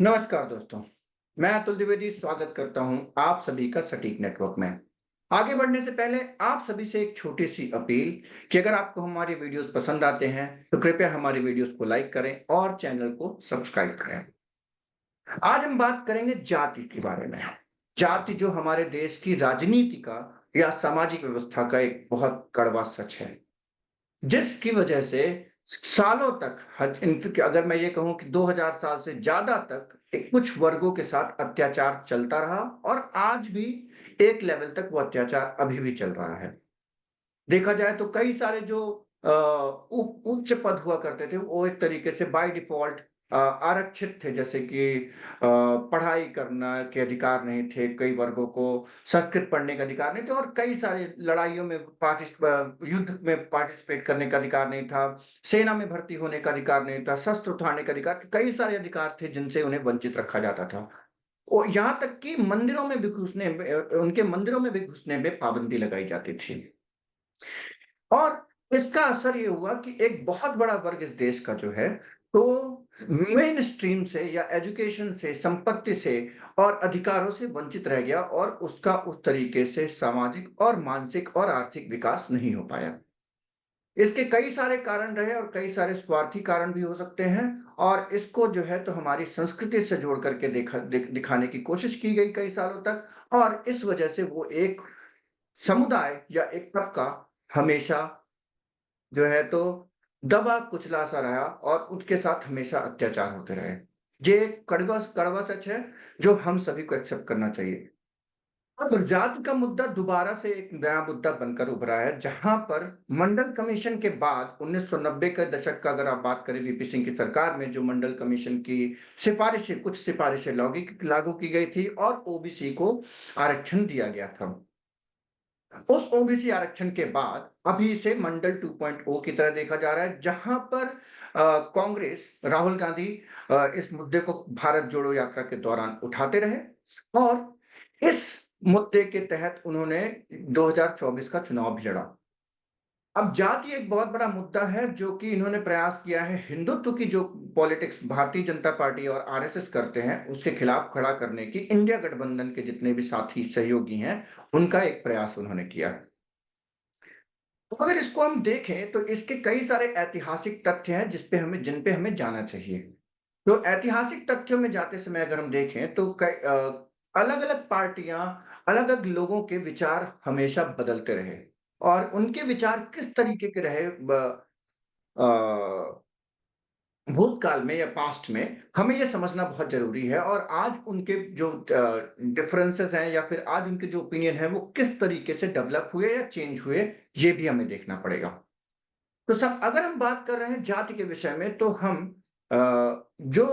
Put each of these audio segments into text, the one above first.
नमस्कार दोस्तों, मैं अतुल द्विवेदी स्वागत करता हूं आप सभी का सटीक नेटवर्क में। आगे बढ़ने से पहले आप सभी से एक छोटी सी अपील कि अगर आपको हमारी वीडियोस पसंद आते हैं तो कृपया हमारी वीडियोस को लाइक करें और चैनल को सब्सक्राइब करें। आज हम बात करेंगे जाति के बारे में। जाति जो हमारे देश की राजनीति का या सामाजिक व्यवस्था का एक बहुत कड़वा सच है, जिसकी वजह से सालों तक अगर मैं ये कहूं कि 2000 साल से ज्यादा तक कुछ वर्गों के साथ अत्याचार चलता रहा और आज भी एक लेवल तक वो अत्याचार अभी भी चल रहा है। देखा जाए तो कई सारे जो उच्च पद हुआ करते थे वो एक तरीके से बाय डिफॉल्ट आरक्षित थे, जैसे कि पढ़ाई करना के अधिकार नहीं थे, कई वर्गों को संस्कृत पढ़ने का अधिकार नहीं था और कई सारे लड़ाइयों में युद्ध में पार्टिसिपेट करने का अधिकार नहीं था, सेना में भर्ती होने का अधिकार नहीं था, शस्त्र उठाने का अधिकार, कई सारे अधिकार थे जिनसे उन्हें वंचित रखा जाता था। और यहाँ तक कि मंदिरों में भी उनके मंदिरों में भी घुसने पे पाबंदी लगाई जाती थी। और इसका असर ये हुआ कि एक बहुत बड़ा वर्ग इस देश का जो है, तो मेन स्ट्रीम से या एजुकेशन से, संपत्ति से और अधिकारों से वंचित रह गया और उसका उस तरीके से सामाजिक और मानसिक और आर्थिक विकास नहीं हो पाया। इसके कई सारे कारण रहे और कई सारे स्वार्थी कारण भी हो सकते हैं और इसको जो है तो हमारी संस्कृति से जोड़ करके दिखाने की कोशिश की गई कई सालों तक और इस वजह से वो एक समुदाय या एक तबका हमेशा जो है तो दबा कुचला सा रहा और उसके साथ हमेशा अत्याचार होते रहे। ये एक कड़वा कड़वा सच है जो हम सभी को एक्सेप्ट करना चाहिए। अब जाति का मुद्दा दोबारा से एक नया मुद्दा बनकर उभरा है, जहां पर मंडल कमीशन के बाद 1990 के दशक का अगर आप बात करें, वीपी सिंह की सरकार में जो मंडल कमीशन की सिफारिशें कुछ सिफारिशें लागू की गई थी और ओबीसी को आरक्षण दिया गया था। उस ओबीसी आरक्षण के बाद अभी इसे मंडल 2.0 की तरह देखा जा रहा है, जहां पर कांग्रेस राहुल गांधी इस मुद्दे को भारत जोड़ो यात्रा के दौरान उठाते रहे और इस मुद्दे के तहत उन्होंने 2024 का चुनाव भी लड़ा। अब जाति एक बहुत बड़ा मुद्दा है जो कि इन्होंने प्रयास किया है हिंदुत्व की जो पॉलिटिक्स भारतीय जनता पार्टी और आरएसएस करते हैं उसके खिलाफ खड़ा करने की, इंडिया गठबंधन के जितने भी साथी सहयोगी हैं उनका एक प्रयास उन्होंने किया। तो अगर इसको हम देखें तो इसके कई सारे ऐतिहासिक तथ्य हैं जिन पे हमें जाना चाहिए। तो ऐतिहासिक तथ्यों में जाते समय अगर हम देखें तो अलग-अलग पार्टियां, अलग-अलग लोगों के विचार हमेशा बदलते रहे और उनके विचार किस तरीके के रहे अ, भूतकाल में या पास्ट में, हमें ये समझना बहुत ज़रूरी है और आज उनके जो डिफरेंसेस हैं या फिर आज उनके जो ओपिनियन है वो किस तरीके से डेवलप हुए या चेंज हुए, ये भी हमें देखना पड़ेगा। तो सब अगर हम बात कर रहे हैं जाति के विषय में तो हम जो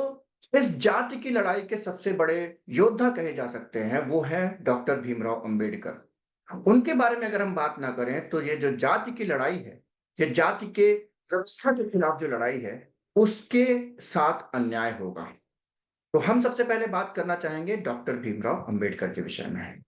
इस जाति की लड़ाई के सबसे बड़े योद्धा कहे जा सकते हैं वो हैं डॉक्टर भीमराव अंबेडकर। उनके बारे में अगर हम बात ना करें तो ये जो जाति की लड़ाई है, ये जाति के व्यवस्था के खिलाफ जो लड़ाई है, उसके साथ अन्याय होगा। तो हम सबसे पहले बात करना चाहेंगे डॉक्टर भीमराव अंबेडकर के विषय में।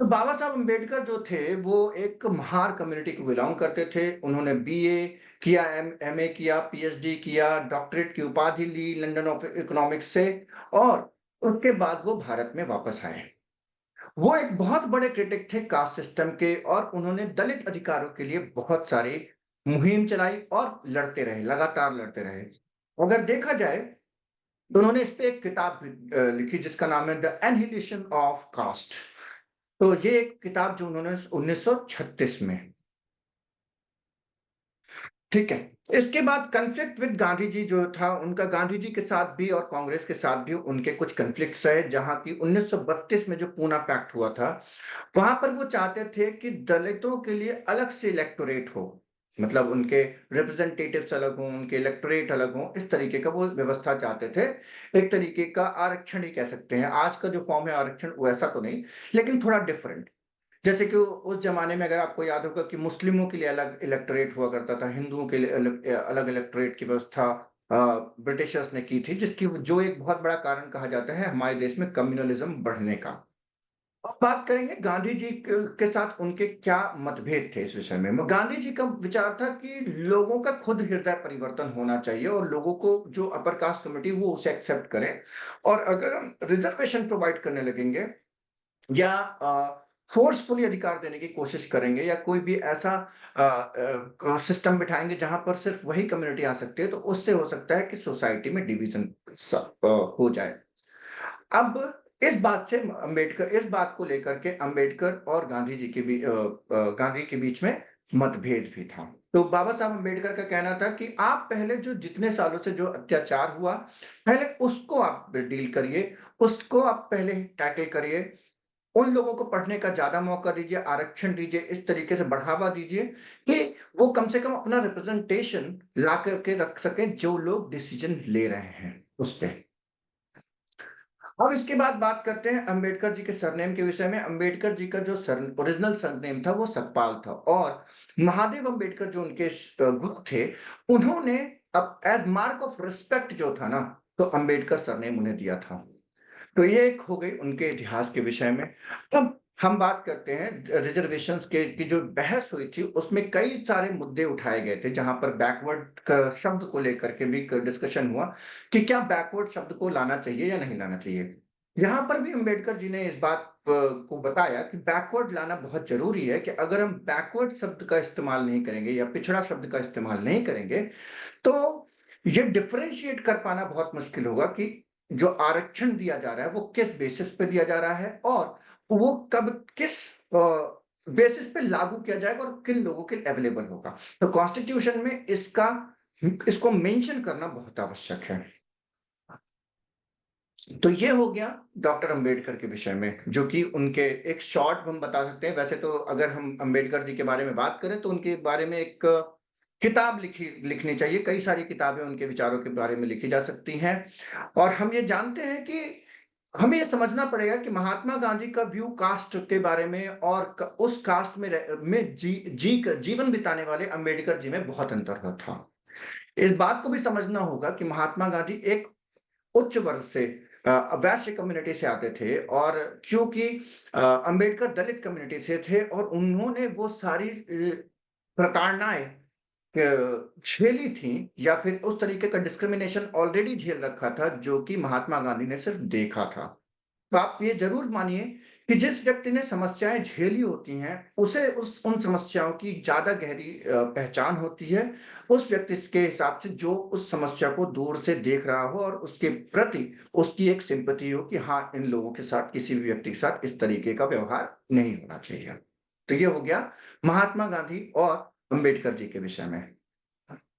तो बाबा साहब अम्बेडकर जो थे, वो एक महार कम्युनिटी को बिलॉन्ग करते थे। उन्होंने बीए किया, एमए किया, पीएचडी किया, डॉक्टरेट की उपाधि ली लंदन ऑफ इकोनॉमिक्स से और उसके बाद वो भारत में वापस आए। वो एक बहुत बड़े क्रिटिक थे कास्ट सिस्टम के और उन्होंने दलित अधिकारों के लिए बहुत सारी मुहिम चलाई और लड़ते रहे, लगातार लड़ते रहे। अगर देखा जाए तो उन्होंने इस पे एक किताब भी लिखी जिसका नाम है द एनहिलेशन ऑफ कास्ट। तो ये एक किताब जो उन्होंने 1936 में, ठीक है। इसके बाद कॉन्फ्लिक्ट विद गांधी जी जो था उनका, गांधी जी के साथ भी और कांग्रेस के साथ भी उनके कुछ कॉन्फ्लिक्ट्स रहे, जहां की 1932 में जो पूना पैक्ट हुआ था, वहां पर वो चाहते थे कि दलितों के लिए अलग से इलेक्टोरेट हो, मतलब उनके रिप्रेजेंटेटिव्स अलग हों, उनके इलेक्टोरेट अलग हों, इस तरीके का वो व्यवस्था चाहते थे। एक तरीके का आरक्षण ही कह सकते हैं, आज का जो फॉर्म है आरक्षण वैसा तो नहीं, लेकिन थोड़ा डिफरेंट। जैसे कि उस ज़माने में अगर आपको याद होगा कि मुस्लिमों के लिए अलग इलेक्टोरेट हुआ करता था, हिंदुओं के लिए अलग इलेक्टोरेट की व्यवस्था अ, ब्रिटिशर्स ने की थी, जिसकी जो एक बहुत बड़ा कारण कहा जाता है हमारे देश में कम्युनलिज़्म बढ़ने का। अब बात करेंगे गांधी जी के साथ उनके क्या मतभेद थे इस विषय में। गांधी जी का विचार था कि लोगों का खुद हृदय परिवर्तन होना चाहिए और लोगों को जो अपर कास्ट कमेटी वो उसे एक्सेप्ट करे, और अगर हम रिजर्वेशन प्रोवाइड करने लगेंगे या फोर्सफुली अधिकार देने की कोशिश करेंगे या कोई भी ऐसा सिस्टम बिठाएंगे जहां पर सिर्फ वही कम्युनिटी आ सकती है, तो उससे हो सकता है कि सोसाइटी में डिवीजन हो जाए। अब इस बात को लेकर के अंबेडकर और गांधी जी के बीच गांधी के बीच में मतभेद भी था। तो बाबा साहब अंबेडकर का कहना था कि आप पहले जो जितने सालों से जो अत्याचार हुआ, पहले उसको आप डील करिए, उसको आप पहले टैकल करिए। उन लोगों को पढ़ने का ज्यादा मौका दीजिए, आरक्षण दीजिए, इस तरीके से बढ़ावा दीजिए कि वो कम से कम अपना रिप्रेजेंटेशन ला करके रख सकें जो लोग डिसीजन ले रहे हैं उस पे। अब इसके बाद बात करते हैं अंबेडकर जी के सरनेम के विषय में। अंबेडकर जी का जो ओरिजिनल सरनेम था वो सतपाल था, और महादेव अंबेडकर जो उनके गुरु थे, उन्होंने अब एज मार्क ऑफ रिस्पेक्ट जो था ना, तो अंबेडकर सरनेम उन्हें दिया था। तो ये एक हो गई उनके इतिहास के विषय में। अब हम बात करते हैं रिजर्वेशंस के की जो बहस हुई थी उसमें कई सारे मुद्दे उठाए गए थे, जहां पर बैकवर्ड का शब्द को लेकर के भी डिस्कशन हुआ कि क्या बैकवर्ड शब्द को लाना चाहिए या नहीं लाना चाहिए। यहाँ पर भी अंबेडकर जी ने इस बात को बताया कि बैकवर्ड लाना बहुत जरूरी है, कि अगर हम बैकवर्ड शब्द का इस्तेमाल नहीं करेंगे या पिछड़ा शब्द का इस्तेमाल नहीं करेंगे, तो ये डिफरेंशिएट कर पाना बहुत मुश्किल होगा कि जो आरक्षण दिया जा रहा है वो किस बेसिस पे दिया जा रहा है और वो कब किस बेसिस पे लागू किया जाएगा और किन लोगों के लिए अवेलेबल होगा। तो कॉन्स्टिट्यूशन में इसको मेंशन करना बहुत आवश्यक है। तो ये हो गया डॉक्टर अंबेडकर के विषय में, जो कि उनके एक शॉर्ट हम बता सकते हैं। वैसे तो अगर हम अंबेडकर जी के बारे में बात करें तो उनके बारे में एक किताब लिखनी चाहिए। कई सारी किताबें उनके विचारों के बारे में लिखी जा सकती हैं, और हम ये जानते हैं कि हमें ये समझना पड़ेगा कि महात्मा गांधी का व्यू कास्ट के बारे में और उस कास्ट में जीवन बिताने वाले अंबेडकर जी में बहुत अंतर था। इस बात को भी समझना होगा कि महात्मा गांधी एक उच्च वर्ग से वैश्य कम्युनिटी से आते थे, और क्योंकि अंबेडकर दलित कम्युनिटी से थे, और उन्होंने वो सारी प्रताड़नाएं झेली थी या फिर उस तरीके का डिस्क्रिमिनेशन ऑलरेडी झेल रखा था जो कि महात्मा गांधी ने सिर्फ देखा था। तो आप ये जरूर मानिए कि जिस व्यक्ति ने समस्याएं झेली होती हैं उसे उन समस्याओं की ज्यादा गहरी पहचान होती है, उस व्यक्ति के हिसाब से जो उस समस्या को दूर से देख रहा हो और उसके प्रति उसकी एक सिंपैथी हो कि हाँ, इन लोगों के साथ, किसी भी व्यक्ति के साथ इस तरीके का व्यवहार नहीं होना चाहिए। तो ये हो गया महात्मा गांधी और अंबेडकर जी के विषय में।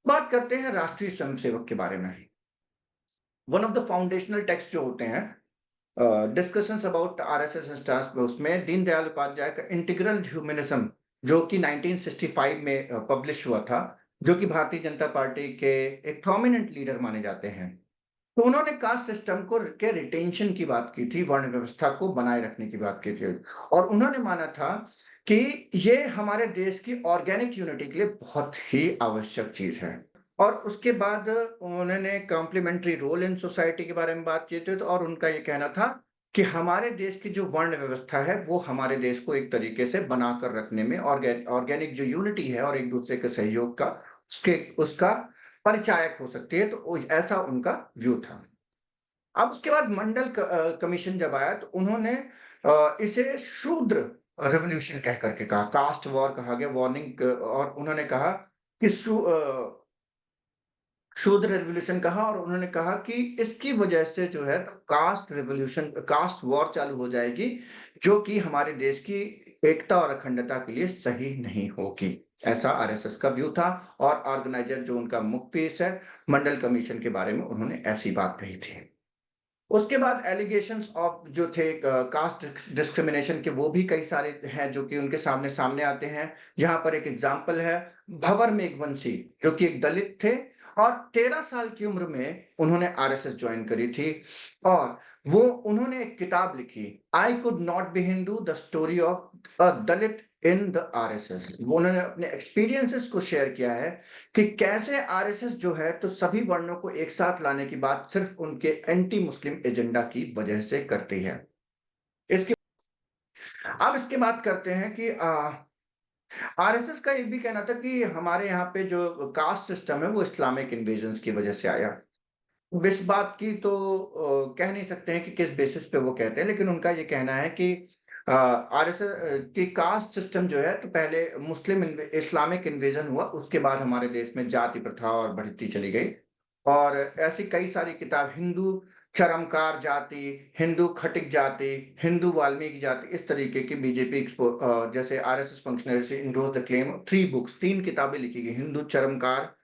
बात करते हैं राष्ट्रीय स्वयंसेवक के बारे में। One of the foundational text जो होते हैं डिस्कशंस अबाउट आरएसएस स्टार्स में, उसमें दीनदयाल उपाध्याय का इंटीग्रल ह्यूमनिज्म जो कि 1965 में पब्लिश हुआ था, जो कि भारतीय जनता पार्टी के एक प्रोमिनेंट लीडर माने जाते हैं। तो उन्होंने कास्ट सिस्टम को के रिटेंशन की बात की थी, वर्ण व्यवस्था को बनाए रखने की बात की थी, और उन्होंने माना था कि ये हमारे देश की ऑर्गेनिक यूनिटी के लिए बहुत ही आवश्यक चीज है। और उसके बाद उन्होंने कॉम्प्लीमेंट्री रोल इन सोसाइटी के बारे में बात की थी, तो और उनका ये कहना था कि हमारे देश की जो वर्ण व्यवस्था है वो हमारे देश को एक तरीके से बनाकर रखने में, ऑर्गेनिक जो यूनिटी है और एक दूसरे के सहयोग का उसका परिचायक हो सकती है। तो ऐसा उनका व्यू था। अब उसके बाद मंडल कमीशन जब आया तो उन्होंने इसे शूद्र रेवोल्यूशन कह करके कहा, कास्ट वॉर कहा गया, वार्निंग, और उन्होंने कहा कि शूद्र रेवोल्यूशन कहा, और उन्होंने कहा कि इसकी वजह से जो है तो कास्ट वॉर चालू हो जाएगी, जो कि हमारे देश की एकता और अखंडता के लिए सही नहीं होगी। ऐसा आरएसएस का व्यू था, और ऑर्गेनाइजर जो उनका मुख्य पीस है मंडल कमीशन के बारे में, उन्होंने ऐसी बात कही थी। उसके बाद एलिगेशंस ऑफ जो थे कास्ट डिस्क्रिमिनेशन के, वो भी कई सारे हैं जो कि उनके सामने सामने आते हैं। यहाँ पर एक एग्जांपल है भंवर मेघवंशी, जो कि एक दलित थे और 13 साल की उम्र में उन्होंने आरएसएस ज्वाइन करी थी, और वो उन्होंने एक किताब लिखी, I could not be Hindu, the story of a Dalit in the RSS. वो उन्होंने अपने एक्सपीरियंसेस को शेयर किया है कि कैसे आरएसएस जो है तो सभी वर्णों को एक साथ लाने की बात सिर्फ उनके एंटी मुस्लिम एजेंडा की वजह से करती है। इसके अब इसके बात करते हैं कि आरएसएस का ये भी कहना था कि हमारे यहाँ पे जो कास्ट सिस्टम है वो इस्लामिक इन्वेजन्स की वजह से आया। इस बात की तो कह नहीं सकते हैं कि किस बेसिस पे वो कहते हैं, लेकिन उनका ये कहना है कि आरएसएस कि कास्ट सिस्टम जो है तो पहले इस्लामिक इन्वेजन हुआ, उसके बाद हमारे देश में जाति प्रथा और बढ़ती चली गई। और ऐसी कई सारी किताब, हिंदू चरमकार जाति, हिंदू खटिक जाति, हिंदू वाल्मीकि जाति, इस तरीके की बीजेपी जैसे RSS functionaries endorse the claim 3 books, 3 किताबें लिखी गई, हिंदू चरमकार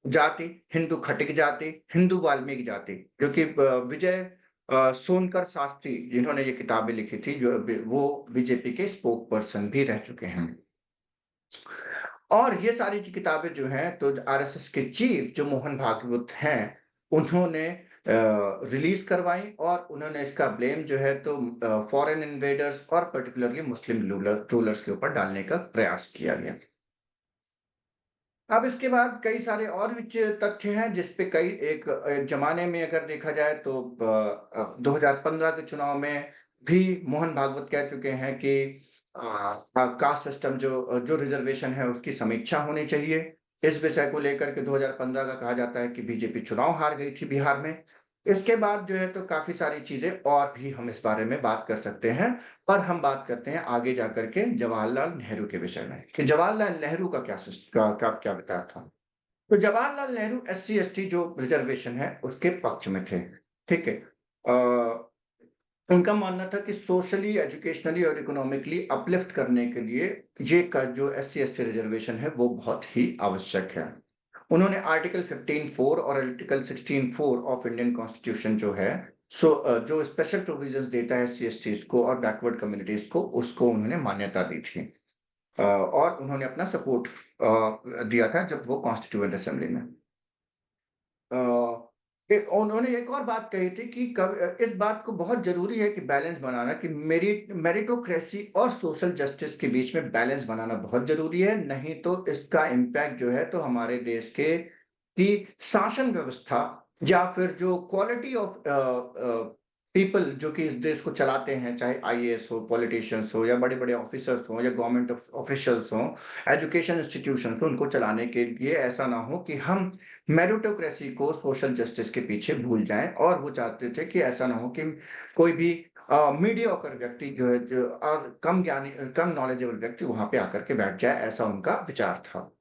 जाति, हिंदू खटिक जाति, हिंदू वाल्मीकि जाति, जो कि विजय सोनकर शास्त्री जिन्होंने ये किताबें लिखी थी, जो वो बीजेपी के स्पोक पर्सन भी रह चुके हैं। और ये सारी जो किताबें जो हैं तो आरएसएस के चीफ जो मोहन भागवत हैं, उन्होंने रिलीज करवाई और उन्होंने इसका ब्लेम जो है तो फॉरेन इन्वेडर्स और पर्टिकुलरली मुस्लिम रूलर्स के ऊपर डालने का प्रयास किया गया। अब इसके बाद कई सारे और भी तथ्य हैं जिस पे कई एक जमाने में अगर देखा जाए तो 2015 के चुनाव में भी मोहन भागवत कह चुके हैं कि कास्ट सिस्टम जो रिजर्वेशन है उसकी समीक्षा होनी चाहिए। इस विषय को लेकर के 2015 का कहा जाता है कि बीजेपी चुनाव हार गई थी बिहार में। इसके बाद जो है तो काफी सारी चीजें और भी हम इस बारे में बात कर सकते हैं। पर हम बात करते हैं आगे जाकर के जवाहरलाल नेहरू के विषय में कि जवाहरलाल नेहरू का क्या विचार था। तो जवाहरलाल नेहरू एससी एसटी जो रिजर्वेशन है उसके पक्ष में थे। ठीक है। उनका मानना था कि सोशली, एजुकेशनली और इकोनॉमिकली अपलिफ्ट करने के लिए ये का जो एससी एसटी रिजर्वेशन है वो बहुत ही आवश्यक है। उन्होंने आर्टिकल 15(4) और आर्टिकल 16(4) ऑफ इंडियन कॉन्स्टिट्यूशन जो है जो स्पेशल प्रोविजंस देता है एससी एसटीज को और बैकवर्ड कम्युनिटीज को, उसको उन्होंने मान्यता दी थी। और उन्होंने अपना सपोर्ट दिया था जब वो कॉन्स्टिट्यूएंट असेंबली में। उन्होंने एक और बात कही थी कि इस बात को बहुत जरूरी है कि बैलेंस बनाना, कि मेरिटोक्रेसी और सोशल जस्टिस के बीच में बैलेंस बनाना बहुत जरूरी है, नहीं तो इसका इम्पैक्ट जो है तो हमारे देश के की शासन व्यवस्था या फिर जो क्वालिटी ऑफ पीपल जो कि इस देश को चलाते हैं, चाहे आईएएस हो, पॉलिटिशियंस हो या बड़े बड़े ऑफिसर्स हो या गवर्नमेंट ऑफिशियल्स हो, एजुकेशन इंस्टीट्यूशन को, उनको चलाने के लिए ऐसा ना हो कि हम मेरिटोक्रेसी को सोशल जस्टिस के पीछे भूल जाएं। और वो चाहते थे कि ऐसा ना हो कि कोई भी मीडियोकर व्यक्ति जो है और कम ज्ञानी, कम नॉलेजेबल व्यक्ति वहां पे आकर के बैठ जाए, ऐसा उनका विचार था।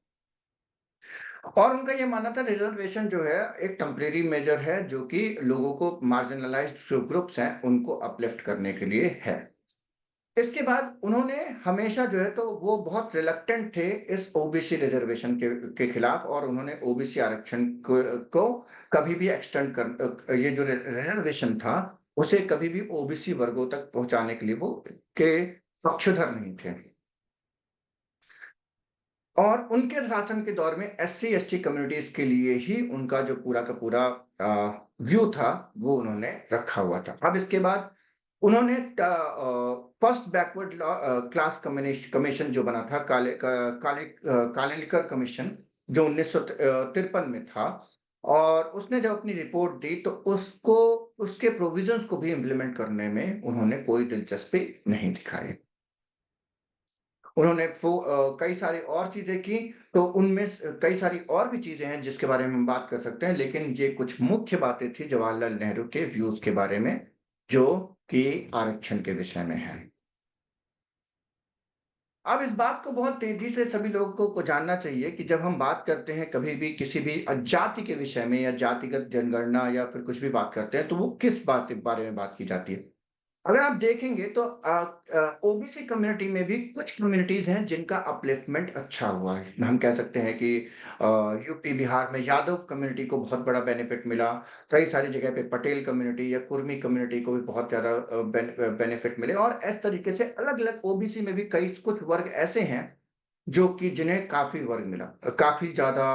और उनका ये मानना था रिजर्वेशन जो है एक टेम्परेरी मेजर है जो कि लोगों को, मार्जिनलाइज्ड जो ग्रुप्स हैं उनको अपलिफ्ट करने के लिए है। इसके बाद उन्होंने हमेशा जो है तो वो बहुत रिलक्टेंट थे इस ओबीसी रिजर्वेशन के खिलाफ, और उन्होंने ओबीसी आरक्षण को कभी भी एक्सटेंड कर ये जो रिजर्वेशन था उसे कभी भी ओबीसी वर्गों तक पहुंचाने के लिए वो के पक्षधर नहीं थे। और उनके शासन के दौर में एससी एसटी कम्युनिटीज के लिए ही उनका जो पूरा का पूरा व्यू था वो उन्होंने रखा हुआ था। अब इसके बाद उन्होंने फर्स्ट बैकवर्ड क्लास कमीशन जो बना था, कालेलकर कमीशन, जो 1953 में था, और उसने जब अपनी रिपोर्ट दी तो उसको, उसके प्रोविजंस को भी इम्प्लीमेंट करने में उन्होंने कोई दिलचस्पी नहीं दिखाई। उन्होंने कई सारी और चीजें की, तो उनमें कई सारी और भी चीजें हैं जिसके बारे में हम बात कर सकते हैं, लेकिन ये कुछ मुख्य बातें थी जवाहरलाल नेहरू के व्यूज के बारे में जो कि आरक्षण के विषय में है। अब इस बात को बहुत तेजी से सभी लोगों को जानना चाहिए कि जब हम बात करते हैं कभी भी किसी भी जाति के विषय में या जातिगत जनगणना या फिर कुछ भी बात करते हैं तो वो किस बात के बारे में बात की जाती है। अगर आप देखेंगे तो ओबीसी कम्युनिटी में भी कुछ कम्युनिटीज हैं जिनका अपलिफ्टमेंट अच्छा हुआ है। हम कह सकते हैं कि यूपी बिहार में यादव कम्युनिटी को बहुत बड़ा बेनिफिट मिला। कई सारी जगह पे पटेल कम्युनिटी या कुर्मी कम्युनिटी को भी बहुत ज्यादा बेनिफिट मिले, और इस तरीके से अलग अलग ओबीसी में भी कई कुछ वर्ग ऐसे हैं जो कि जिन्हें काफी वर्ग मिला, काफी ज्यादा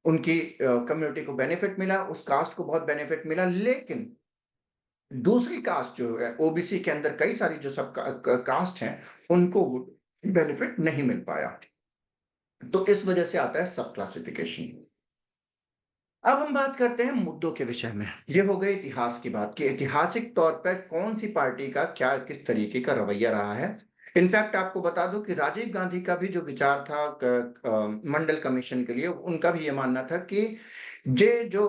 उनकी कम्युनिटी को बेनिफिट मिला, उस कास्ट को बहुत बेनिफिट मिला। लेकिन दूसरी कास्ट जो है ओबीसी के अंदर कई सारी जो सब कास्ट हैं उनको बेनिफिट नहीं मिल पाया। तो इस वजह से आता है सब क्लासिफिकेशन। अब हम बात करते हैं मुद्दों के विषय में। ये हो गई इतिहास की बात कि ऐतिहासिक तौर पर कौन-सी पार्टी का क्या किस तरीके का रवैया रहा है। इनफैक्ट आपको बता दूँ कि राजीव गांधी का भी जो विचार था मंडल कमीशन के लिए, उनका भी ये मानना था कि ये जो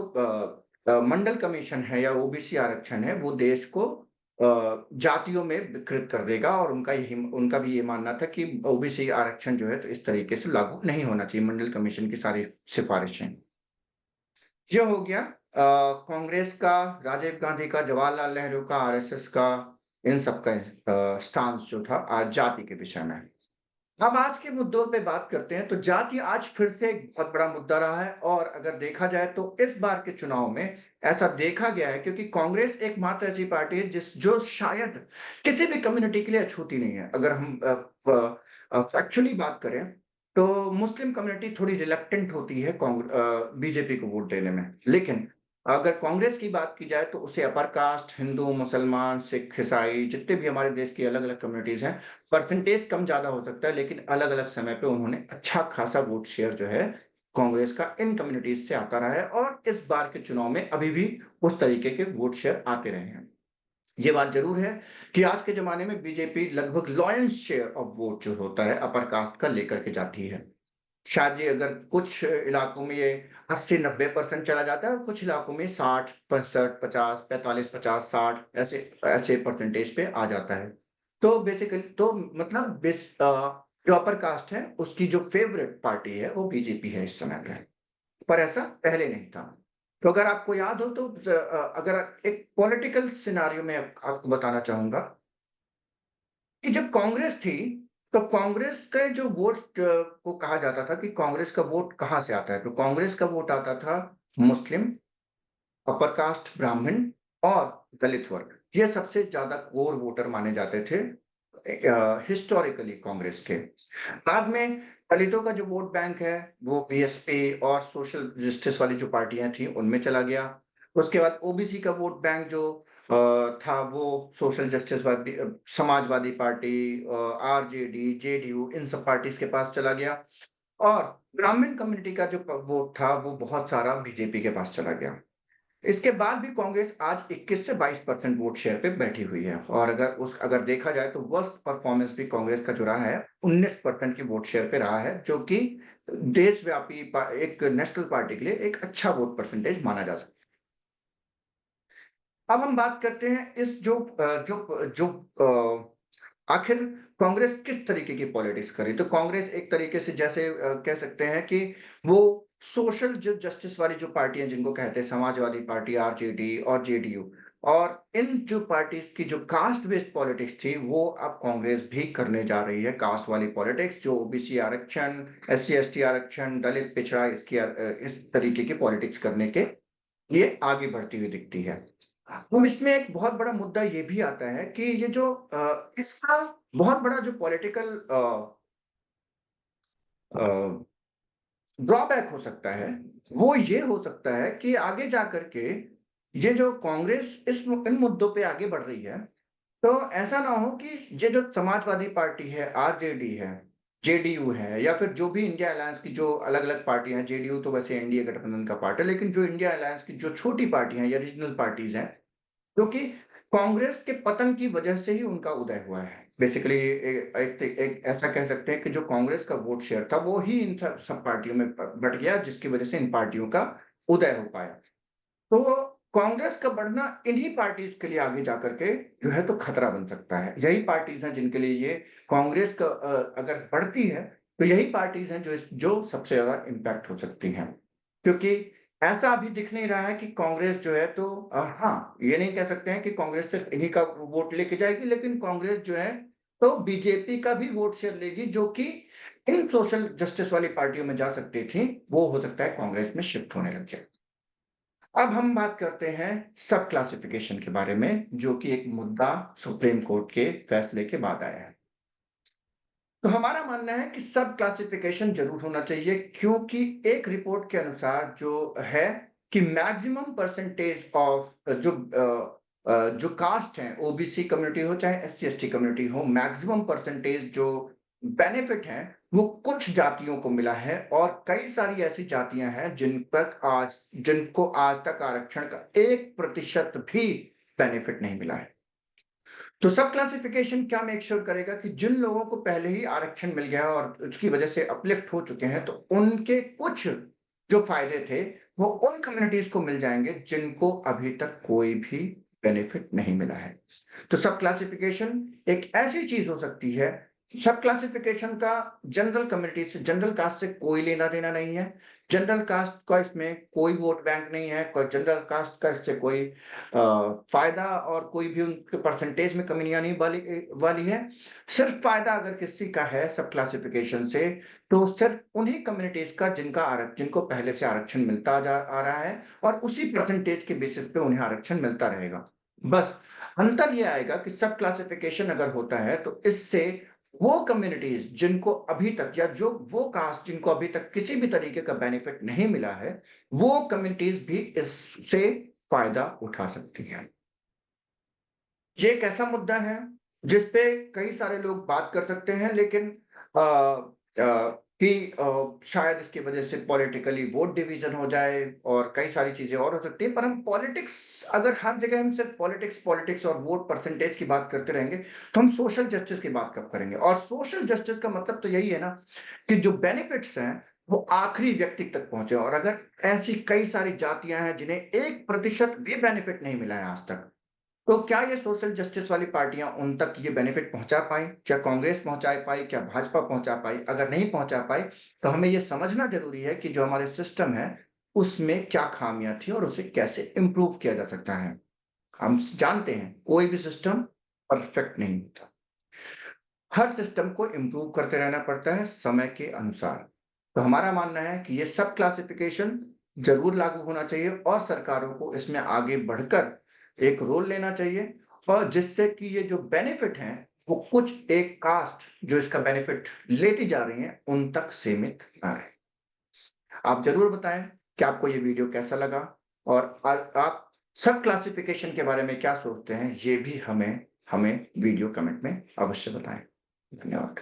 मंडल कमीशन है या ओबीसी आरक्षण है, वो देश को जातियों में विकृत कर देगा और उनका भी ये मानना था कि ओबीसी आरक्षण जो है तो इस तरीके से लागू नहीं होना चाहिए, मंडल कमीशन की सारी सिफारिशें। ये हो गया कांग्रेस का, राजीव गांधी का, जवाहरलाल नेहरू का, आरएसएस का, इन सब का स्टांस जो था जाति के विषय में। अब आज के मुद्दों पे बात करते हैं, तो जाति आज फिर से एक बहुत बड़ा मुद्दा रहा है और अगर देखा जाए तो इस बार के चुनाव में ऐसा देखा गया है क्योंकि कांग्रेस एकमात्र ऐसी पार्टी है जो शायद किसी भी कम्युनिटी के लिए अछूती नहीं है। अगर हम फैक्चुअली बात करें तो मुस्लिम कम्युनिटी थोड़ी रिलक्टेंट होती है बीजेपी को वोट देने में। लेकिन अगर कांग्रेस की बात की जाए तो उसे अपर कास्ट, हिंदू, मुसलमान, सिख, ईसाई जितने भी हमारे देश की अलग-अलग कम्युनिटीज़ हैं, परसेंटेज कम ज़्यादा हो सकता है लेकिन अलग-अलग समय पे उन्होंने अच्छा खासा वोट शेयर जो है कांग्रेस का इन कम्युनिटीज़ से आता रहा है और इस बार के चुनाव में अभी भी उस तरीके के वोट शेयर आते रहे हैं। ये बात ज़रूर है कि आज के ज़माने में बीजेपी लगभग लॉयंस शेयर ऑफ वोट जो होता है अपर कास्ट का लेकर के जाती है। शायद ये अगर कुछ इलाकों में ये 80-90% चला जाता है और कुछ इलाकों में 60, 65, 50, 45, 50, 60 ऐसे ऐसे परसेंटेज पे आ जाता है। तो बेसिकली तो मतलब जो अपर कास्ट है उसकी जो फेवरेट पार्टी है वो बीजेपी है इस समय पे। पर ऐसा पहले नहीं था। तो अगर आपको याद हो तो अगर एक पॉलिटिकल सिनेरियो में आपको बताना चाहूँगा कि जब कांग्रेस थी, तो कांग्रेस का जो वोट को कहा जाता था कि कांग्रेस का वोट कहाँ से आता है? तो कांग्रेस का वोट आता था मुस्लिम, अपर कास्ट ब्राह्मण और दलित वर्ग। ये सबसे ज़्यादा कोर वोटर माने जाते थे हिस्टोरिकली कांग्रेस के। बाद में दलितों का जो वोट बैंक है, वो बीएसपी और सोशल जस्टिस वाली जो पार्टियाँ थी, उनमें चला गया। उसके बाद ओबीसी का वोट बैंक जो था, वो social justice Samajwadi party RJD, JDU इन सब पार्टीज़ के पास चला गया और ब्राह्मण कम्युनिटी का जो वोट था, वो बहुत सारा बीजेपी के पास चला गया। इसके बाद भी कांग्रेस आज 21 से 22% वोट शेयर पे बैठी हुई है और अगर देखा जाए तो वर्स्ट परफॉर्मेंस भी कांग्रेस का जो रहा है 19% की वोट शेयर पे रहा है जो कि देशव्यापी एक नेशनल पार्टी के लिए एक अच्छा वोट परसेंटेज माना जा सकता है। अब हम बात करते हैं इस जो आखिर कांग्रेस किस तरीके की पॉलिटिक्स करे तो कांग्रेस एक तरीके से जैसे कह सकते हैं कि वो सोशल जो जस्टिस वाली जो पार्टियां जिनको कहते हैं समाजवादी पार्टी आरजेडी और जेडीयू और इन जो पार्टीज की जो कास्ट बेस्ड पॉलिटिक्स थी वो अब कांग्रेस भी करने जा रही है कास्ट वाली पॉलिटिक्स जो ओबीसी आरक्षण एससी एसटी आरक्षण दलित पिछड़ा इस तरीके की पॉलिटिक्स करने के लिए आगे बढ़ती हुई दिखती है। अब इसमें एक बहुत बड़ा मुद्दा ये भी आता है कि ये जो इसका बहुत बड़ा जो पॉलिटिकल ड्रॉबैक हो सकता है, वो ये हो सकता है कि आगे जाकर के ये जो कांग्रेस इन मुद्दों पे आगे बढ़ रही है, तो ऐसा ना हो कि ये जो समाजवादी पार्टी है, आरजेडी है, जेडीयू है या फिर जो भी इंडिया अलायंस की जो अलग-अलग पार्टियाँ हैं, जेडीयू तो वैसे एनडीए गठबंधन का पार्ट है, लेकिन जो इंडिया अलायंस की जो छोटी पार्टियाँ हैं या रीजनल पार्टीज़ हैं, क्योंकि कांग्रेस के पतन की वजह से ही उनका उदय हुआ है। बेसिकली एक ऐसा कह सकते हैं कि जो कांग्रेस का वोट शेयर था, वो ही इन सब पार्टियों में बँट गया, जिसकी वजह से इन पार्टियों का उदय हो पाया। तो कांग्रेस का बढ़ना इन्हीं पार्टीज़ के लिए आगे जाकर के जो है तो खतरा बन सकता है। यही पार्टीज़ हैं जिनके लिए ये कांग्रेस का अगर बढ़ती है, तो यही पार्टीज़ हैं जो सबसे ज़्यादा इम्पैक्ट हो सकती हैं। क्योंकि ऐसा अभी दिख नहीं रहा है कि कांग्रेस जो है तो हाँ, ये नहीं कह सकते हैं कि कांग्रेस सिर्फ इन्हीं का वोट लेके जाएगी, लेकिन कांग्रेस जो है तो बीजेपी का भी वोट शेयर लेगी, जो कि इन सोशल जस्टिस वाली पार्टियों में जा सकती थी, वो हो सकता है कांग्रेस में शिफ्ट होने लग जाए। अब हम बात करते हैं सब क्लासिफिकेशन के बारे में, जो कि एक मुद्दा सुप्रीम कोर्ट के फैसले के बाद आया है। तो हमारा मानना है कि सब क्लासिफिकेशन ज़रूर होना चाहिए क्योंकि एक रिपोर्ट के अनुसार जो है कि मैक्सिमम परसेंटेज ऑफ जो कास्ट हैं, ओबीसी कम्युनिटी हो चाहे एससी एसटी कम्युनिटी हो, मैक्सिमम परसेंटेज जो बेनिफिट है वो कुछ जातियों को मिला है और कई सारी ऐसी जातियां हैं जिनको आज तक आरक्षण का 1% भी बेनिफिट नहीं मिला है। तो सब क्लासिफिकेशन क्या मेक श्योर करेगा कि जिन लोगों को पहले ही आरक्षण मिल गया है और उसकी वजह से अपलिफ्ट हो चुके हैं, तो उनके कुछ जो फायदे थे वो उन कम्युनिटीज को मिल जाएंगे जिनको अभी तक कोई भी बेनिफिट नहीं मिला है। तो सब क्लासिफिकेशन एक ऐसी चीज हो सकती है, सब क्लासिफिकेशन का जनरल कम्युनिटी से, जनरल कास्ट से कोई लेना देना नहीं है। जनरल कास्ट का इसमें कोई वोट बैंक नहीं है, कोई जनरल कास्ट का इससे कोई फायदा और कोई भी उनके परसेंटेज में कमी नहीं आने वाली है। सिर्फ फायदा अगर किसी का है सब क्लासिफिकेशन से, तो सिर्फ उन्हीं कम्युनिटीज का जिनको पहले से आरक्षण मिलता जा आ रहा है और उसी परसेंटेज के बेसिस पे उन्हें आरक्षण मिलता रहेगा। बस अंतर ये आएगा कि सब क्लासिफिकेशन अगर होता है तो इससे वो कम्युनिटीज जिनको अभी तक, या जो वो कास्ट जिनको अभी तक किसी भी तरीके का बेनिफिट नहीं मिला है, वो कम्युनिटीज भी इससे फायदा उठा सकती है। ये एक ऐसा मुद्दा है जिसपे कई सारे लोग बात कर सकते हैं, लेकिन अ, कि शायद इसकी वजह से पॉलिटिकली वोट डिवीजन हो जाए और कई सारी चीजें और हो सकती है। पर हम पॉलिटिक्स, अगर हर जगह हम सिर्फ पॉलिटिक्स पॉलिटिक्स और वोट परसेंटेज की बात करते रहेंगे तो हम सोशल जस्टिस की बात कब करेंगे? और सोशल जस्टिस का मतलब तो यही है ना कि जो बेनिफिट्स हैं वो आखिरी व्यक्ति तक पहुंचे। और अगर ऐसी कई सारी जातियां हैं जिन्हें 1% भी बेनिफिट नहीं मिला है आज तक, तो क्या ये सोशल जस्टिस वाली पार्टियां उन तक ये बेनिफिट पहुंचा पाई? क्या कांग्रेस पहुंचा पाई? क्या भाजपा पहुंचा पाई? अगर नहीं पहुंचा पाई तो हमें ये समझना जरूरी है कि जो हमारे सिस्टम है उसमें क्या खामियां थी और उसे कैसे इंप्रूव किया जा सकता है। हम जानते हैं कोई भी सिस्टम परफेक्ट नहीं होता, हर सिस्टम को इंप्रूव करते रहना पड़ता है समय के अनुसार। तो हमारा मानना है कि ये सब क्लासिफिकेशन जरूर लागू होना चाहिए और सरकारों को इसमें आगे बढ़कर एक रोल लेना चाहिए, और जिससे कि ये जो बेनिफिट हैं वो कुछ एक कास्ट जो इसका बेनिफिट लेती जा रही हैं उन तक सीमित ना रहे। आप जरूर बताएं कि आपको ये वीडियो कैसा लगा, और आप सब क्लासिफिकेशन के बारे में क्या सोचते हैं, ये भी हमें हमें वीडियो कमेंट में अवश्य बताएं। धन्यवाद।